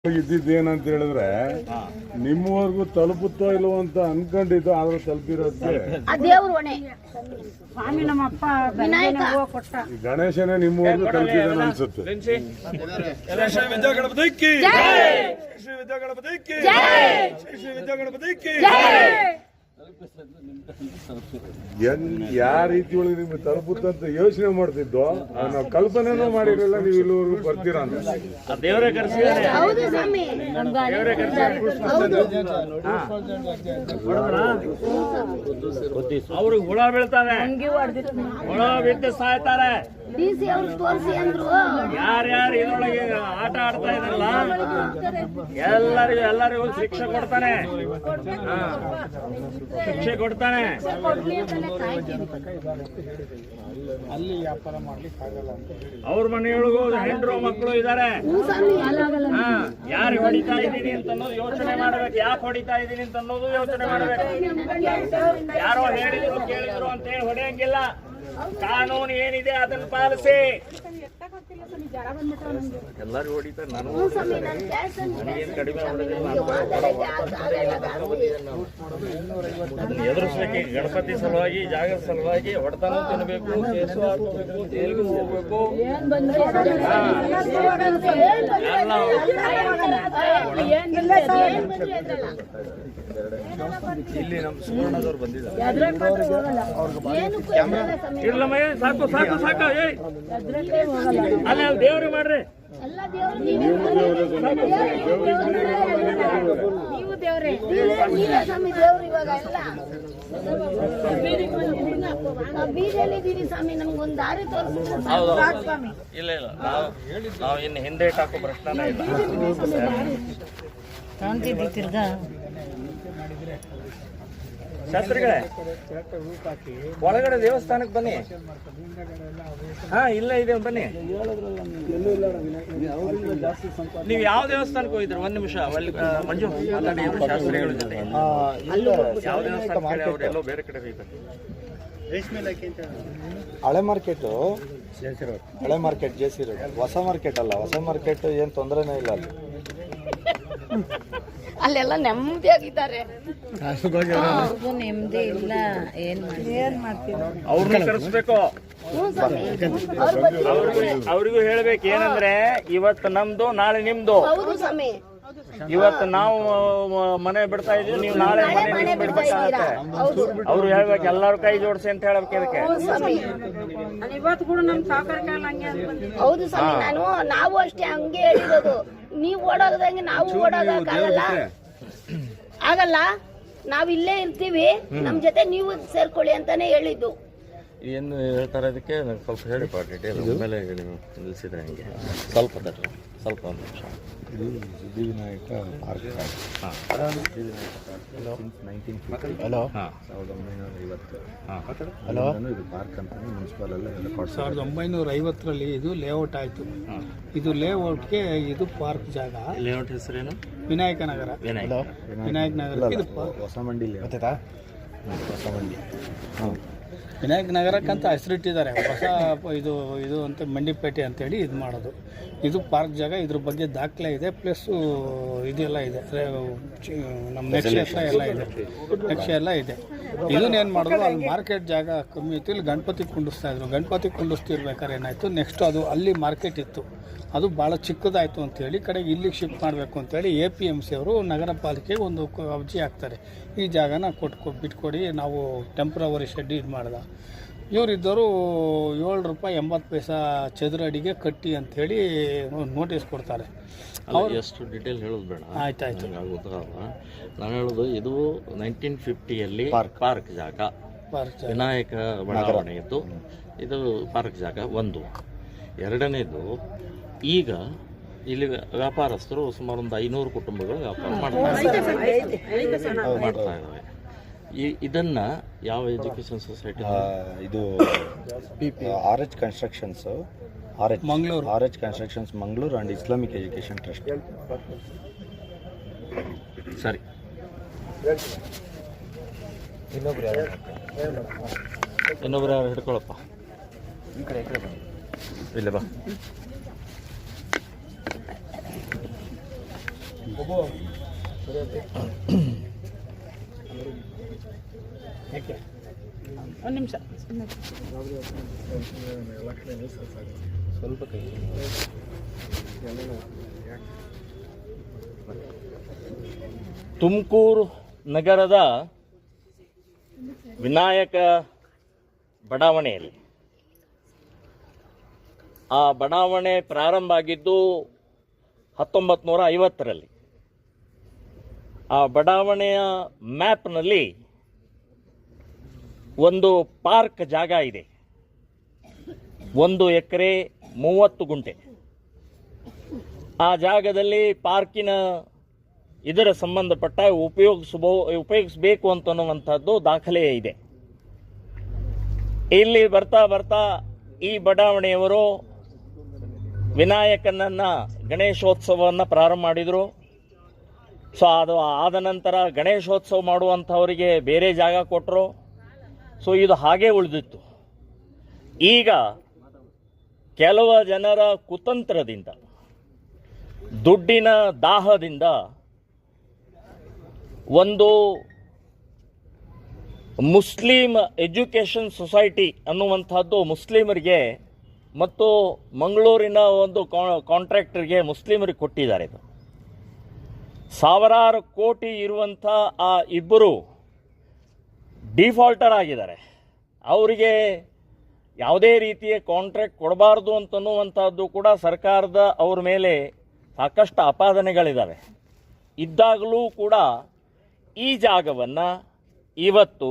ಇದ್ದಿದ್ದೇನಂತ ಹೇಳಿದ್ರೆ ನಿಮ್ಮವರೆಗೂ ತಲುಪುತ್ತೋ ಇಲ್ವೋ ಅಂತ ಅನ್ಕೊಂಡಿದ್ದು ಆದ್ರೂ ತಲುಪಿರೋದಕ್ಕೆ ಗಣೇಶನೇ ನಿಮ್ಮವರೆಗೂ ತಲುಪಿದಾನೆ ಅನ್ಸುತ್ತೆ. ಯಾವ ರೀತಿ ಒಳಗೆ ನಿಮ್ಗೆ ತಲುಪುತ್ತಂತ ಯೋಚನೆ ಮಾಡ್ತಿದ್ದೋ ನಾವು ಕಲ್ಪನೆನೂ ಮಾಡಿರಲ್ಲ. ನೀವು ಇಲ್ಲಿವರೆಗೂ ಬರ್ತೀರಾ ಅಂತ ದೇವರೇ ಕರೆಸಿದ್ದಾರೆ. ಅವ್ರಿಗೆ ಹುಳ ಬೀಳ್ತಾವೆ, ಹುಳ ಬಿಟ್ಟು ಸಾಯ್ತಾರೆ. ಯಾರ್ಯಾರು ಇದ್ರೊಳಗೆ ಆಟ ಆಡ್ತಾ ಇದ್ರಲ್ಲ ಎಲ್ಲರಿಗೂ ಶಿಕ್ಷೆ ಕೊಡ್ತಾನೆ, ಶಿಕ್ಷೆ ಕೊಡ್ತಾನೆ. ಅಲ್ಲಿ ವ್ಯಾಪಾರ ಮಾಡ್ಲಿಕ್ಕೆ ಆಗಲ್ಲ. ಅವ್ರ ಮನೆಯೊಳಗೂ ಹೆಂಡ್ರು ಮಕ್ಕಳು ಇದಾರೆ. ಯಾರು ಹೊಡಿತಾ ಇದ್ದೀನಿ ಅಂತ ಅನ್ನೋದು ಯೋಚನೆ ಮಾಡ್ಬೇಕು, ಯಾಕೆ ಹೊಡಿತಾ ಇದ್ದೀನಿ ಅಂತ ಅನ್ನೋದು ಯೋಚನೆ ಮಾಡ್ಬೇಕು. ಯಾರೋ ಹೇಳಿದ್ರು ಕೇಳಿದ್ರು ಅಂತ ಹೇಳಿ ಹೊಡೆಯಂಗಿಲ್ಲ. ಕಾನೂನು ಏನಿದೆ ಅದನ್ನು ಪಾಲಿಸಿ. ಎಲ್ಲರೂ ಹೊಡಿತಾರೆ, ನನಗೇನು ಕಡಿಮೆ ಎದುರಿಸ್ಬೇಕು. ಗಣಪತಿ ಸಲುವಾಗಿ, ಜಾಗದ ಸಲುವಾಗಿ ಹೊಡೆತನೂ ತಿನ್ಬೇಕು, ಕೇಸು ಹಾಕಬೇಕು, ಜೈಲಿಗೂ ಹೋಗ್ಬೇಕು. ಇಲ್ಲಿ ನಮ್ಮ ಸುವರ್ಣದವ್ರು ಬಂದಿದ್ದಾರೆ. ಇರ್ಲಮ್ಮ, ಸಾಕು ಸಾಕು ಸಾಕು. ಅಲ್ಲ ದೇವ್ರಿಗೆ ಮಾಡ್ರಿ. ಇಲ್ಲ ಇಲ್ಲ, ನಾವು ಇನ್ನು ಹಿಂದೆ ಹಾಕೋ ಪ್ರಶ್ನೆ ಇಲ್ಲ. ಶಾಸ್ತ್ರಿಗಳೇ, ಒಳಗಡೆ ದೇವಸ್ಥಾನಕ್ಕೆ ಬನ್ನಿ. ಹಾ, ಇಲ್ಲ ಇದೆ, ಬನ್ನಿ. ನೀವು ಯಾವ ದೇವಸ್ಥಾನಕ್ಕೆ ಹೋಗಿದ್ರಿ? ಒಂದ್ ನಿಮಿಷ ಮಂಜು ಮಾತಾಡಿ. ಶಾಸ್ತ್ರಿಗಳ ಜೊತೆ ಯಾವ ದೇವಸ್ಥಾನಕ್ಕೆ? ಅವರೆಲ್ಲೋ ಬೇರೆ ಕಡೆ ಹೋಗಿದ್ದಾರೆ. ಹಳೆ ಮಾರ್ಕೆಟು, ಹಳೆ ಮಾರ್ಕೆಟ್ ಜೇಸಿ ರೋಡ್. ಹೊಸ ಮಾರ್ಕೆಟ್ ಅಲ್ಲ, ಹೊಸ ಮಾರ್ಕೆಟ್ ಏನ್ ತೊಂದರೆನೇ ಇಲ್ಲ ಅಲ್ಲಿ. ಅಲ್ಲೆಲ್ಲ ನೆಮ್ಮದಿ ಆಗಿದ್ದಾರೆ. ನೆಮ್ಮದಿ ಇಲ್ಲ. ಏನ್ ಮಾಡ್ತೀವಿ? ಅವ್ರನ್ನ ಕರೆಸ್ಬೇಕು. ಅವ್ರಿಗೂ ಹೇಳ್ಬೇಕು ಏನಂದ್ರೆ, ಇವತ್ತು ನಮ್ದು ನಾಳೆ ನಿಮ್ದು. ಇವತ್ತು ನಾವು ಮನೆ ಬಿಡ್ತಾ ಇದೀವಿ, ನೀವು ನಾಳೆ ಮನೆ ಬಿಡ್ಬೇಕಾಗತ್ತೆ. ಅವ್ರು ಹೇಳ್ಬೇಕು, ಎಲ್ಲರೂ ಕೈ ಜೋಡಿಸಿ ಅಂತ ಹೇಳ್ಬೇಕು. ಇದಕ್ಕೆ ಹೌದು ಸ್ವಾಮಿ, ನಾವು ಅಷ್ಟೇ ಹಂಗೆ ಹೇಳಿರೋದು. ನೀವು ಓಡೋದಂಗೆ ನಾವು ಓಡೋದಕ್ಕಾಗಲ್ಲ, ಆಗಲ್ಲ. ನಾವ್ ಇಲ್ಲೇ ಇರ್ತೀವಿ, ನಮ್ ಜೊತೆ ನೀವು ಸೇರ್ಕೊಳ್ಳಿ ಅಂತಾನೆ ಹೇಳಿದ್ದು. ಏನು ಹೇಳ್ತಾರೆ ಅದಕ್ಕೆ ಸ್ವಲ್ಪ ಹೇಳಿ ಡೀಟೇಲ್ ಮೇಲೆ ಹೇಳಿ ನಿಲ್ಲಿಸಿದ್ರೆ ಹಂಗೆ ಸ್ವಲ್ಪ ಸ್ವಲ್ಪ ಒಂದು ನಿಮಿಷ. ಇದು ಸಿದ್ಧಿವಿನಾಯಕ ಪಾರ್ಕ್. ಹಲೋ, 1950. ಇದು ಪಾರ್ಕ್ ಅಂತ ಮುನ್ಸಿಪಲ್ ಎಲ್ಲ 1950ರಲ್ಲಿ ಇದು ಲೇಔಟ್ ಆಯಿತು. ಇದು ಲೇಔಟ್ಗೆ ಇದು ಪಾರ್ಕ್ ಜಾಗ. ಲೇಔಟ್ ಹೆಸರೇನು? ವಿನಾಯಕ ನಗರ. ವಿನಾಯಕ ನಗರ ಇದು ಹೊಸ ಮಂಡಿ. ಹೊಸ ಮಂಡಿ ವಿನಾಯಕ ನಗರಕ್ಕಂತ ಹೆಸರಿಟ್ಟಿದ್ದಾರೆ. ಹೊಸ ಇದು ಅಂತ ಮಂಡಿಪೇಟೆ ಅಂತೇಳಿ ಇದು ಮಾಡೋದು. ಇದು ಪಾರ್ಕ್ ಜಾಗ. ಇದ್ರ ಬಗ್ಗೆ ದಾಖಲೆ ಇದೆ. ಪ್ಲಸ್ಸು ಇದೆಲ್ಲ ಇದೆ, ನಮ್ಮ ನಕ್ಷೆ ಹತ್ರ ಎಲ್ಲ ಇದೆ, ನಕ್ಷೆ ಎಲ್ಲ ಇದೆ. ಇದನ್ನೇನು ಮಾಡಿದ್ರು, ಅಲ್ಲಿ ಮಾರ್ಕೆಟ್ ಜಾಗ ಕಮ್ಮಿ ಇತ್ತು, ಇಲ್ಲಿ ಗಣಪತಿ ಕುಂಡಿಸ್ತಾಯಿದ್ರು. ಗಣಪತಿ ಕುಂಡಿಸ್ತಿರ್ಬೇಕಾದ್ರೆ ಏನಾಯಿತು, ನೆಕ್ಸ್ಟ್ ಅದು ಅಲ್ಲಿ ಮಾರ್ಕೆಟ್ ಇತ್ತು, ಅದು ಭಾಳ ಚಿಕ್ಕದಾಯಿತು ಅಂತೇಳಿ ಕಡೆಗೆ ಇಲ್ಲಿಗೆ ಶಿಫ್ಟ್ ಮಾಡಬೇಕು ಅಂತೇಳಿ APMC ಅವರು ನಗರ ಪಾಲಿಕೆಗೆ ಒಂದು ಅರ್ಜಿ ಹಾಕ್ತಾರೆ. ಈ ಜಾಗನ ಬಿಟ್ಕೊಡಿ, ನಾವು ಟೆಂಪ್ರವರಿ ಶೆಡ್ ಇದು ಮಾಡ್ದೆ. ಇವರಿದ್ದವರು ₹7.80 ಚದುರ ಅಡಿಗೆ ಕಟ್ಟಿ ಅಂಥೇಳಿ ನೋಟಿಸ್ ಕೊಡ್ತಾರೆ. ಅವ್ರು ಎಷ್ಟು ಡೀಟೇಲ್ ಹೇಳೋದು ಬೇಡ, ಆಯ್ತಾಯ್ತು. ನಾನು ಹೇಳೋದು, ಇದು 1950ಯಲ್ಲಿ ಪಾರ್ಕ್ ಜಾಗ, ವಿನಾಯಕ ಬಡಾವಣೆ ಇತ್ತು. ಇದು ಪಾರ್ಕ್ ಜಾಗ ಒಂದು. ಎರಡನೇದು, ಈಗ ಇಲ್ಲಿ ವ್ಯಾಪಾರಸ್ಥರು ಸುಮಾರು ಒಂದು 500 ಕುಟುಂಬಗಳು ವ್ಯಾಪಾರ ಮಾಡ್ತಾ ಇದ್ದಾವೆ. ಇದನ್ನ ಯಾವ ಎಜುಕೇಶನ್ ಸೊಸೈಟಿ? ಇದು RH constructions, Mangaluru. RH constructions Mangaluru and Islamic education trust. ಸರಿ, ಇನ್ನೊಬ್ರು ಯಾರು ಹಿಡ್ಕೊಳಪ್ಪ. ಇಲ್ಲ ಬಾ. ಯಾಕೆ ಒಂದು ನಿಮಿಷ ಸ್ವಲ್ಪ ಕೈ ತುಮಕೂರು ನಗರದ ವಿನಾಯಕ ಬಡಾವಣೆಯಲ್ಲಿ ಆ ಬಡಾವಣೆ ಪ್ರಾರಂಭ ಆಗಿದ್ದು 1950ರಲ್ಲಿ. ಆ ಬಡಾವಣೆಯ ಮ್ಯಾಪ್ನಲ್ಲಿ ಒಂದು ಪಾರ್ಕ್ ಜಾಗ ಇದೆ, 1 ಎಕರೆ 30 ಗುಂಟೆ. ಆ ಜಾಗದಲ್ಲಿ ಪಾರ್ಕಿನ ಇದರ ಸಂಬಂಧಪಟ್ಟ ಉಪಯೋಗಿಸಬೇಕು ಅಂತನ್ನುವಂಥದ್ದು ದಾಖಲೆ ಇದೆ. ಇಲ್ಲಿ ಬರ್ತಾ ಬರ್ತಾ ಈ ಬಡಾವಣೆಯವರು ವಿನಾಯಕನನ್ನ ಗಣೇಶೋತ್ಸವವನ್ನು ಪ್ರಾರಂಭ ಮಾಡಿದರು. ಸೊ ಅದು ಆದ ನಂತರ ಗಣೇಶೋತ್ಸವ ಮಾಡುವಂಥವರಿಗೆ ಬೇರೆ ಜಾಗ ಕೊಟ್ಟರು. ಸೊ ಇದು ಹಾಗೆ ಉಳಿದಿತ್ತು. ಈಗ ಕೆಲವು ಜನರ ಕುತಂತ್ರದಿಂದ, ದುಡ್ಡಿನ ದಾಹದಿಂದ ಒಂದು ಮುಸ್ಲಿಂ ಎಜುಕೇಷನ್ ಸೊಸೈಟಿ ಅನ್ನುವಂಥದ್ದು ಮುಸ್ಲಿಮರಿಗೆ ಮತ್ತು ಮಂಗಳೂರಿನ ಒಂದು ಕಾಂಟ್ರಾಕ್ಟರ್ಗೆ ಮುಸ್ಲಿಮರಿಗೆ ಕೊಟ್ಟಿದ್ದಾರೆ. ಇದು ಸಾವಿರಾರು ಕೋಟಿ ಇರುವಂಥ ಆ ಇಬ್ಬರು ಡಿಫಾಲ್ಟರ್ ಆಗಿದ್ದಾರೆ. ಅವರಿಗೆ ಯಾವುದೇ ರೀತಿಯ ಕಾಂಟ್ರಾಕ್ಟ್ ಕೊಡಬಾರ್ದು ಅಂತನ್ನುವಂಥದ್ದು ಕೂಡ ಸರ್ಕಾರದ ಅವ್ರ ಮೇಲೆ ಸಾಕಷ್ಟು ಆಪಾದನೆಗಳಿದ್ದಾವೆ. ಇದ್ದಾಗಲೂ ಕೂಡ ಈ ಜಾಗವನ್ನು ಇವತ್ತು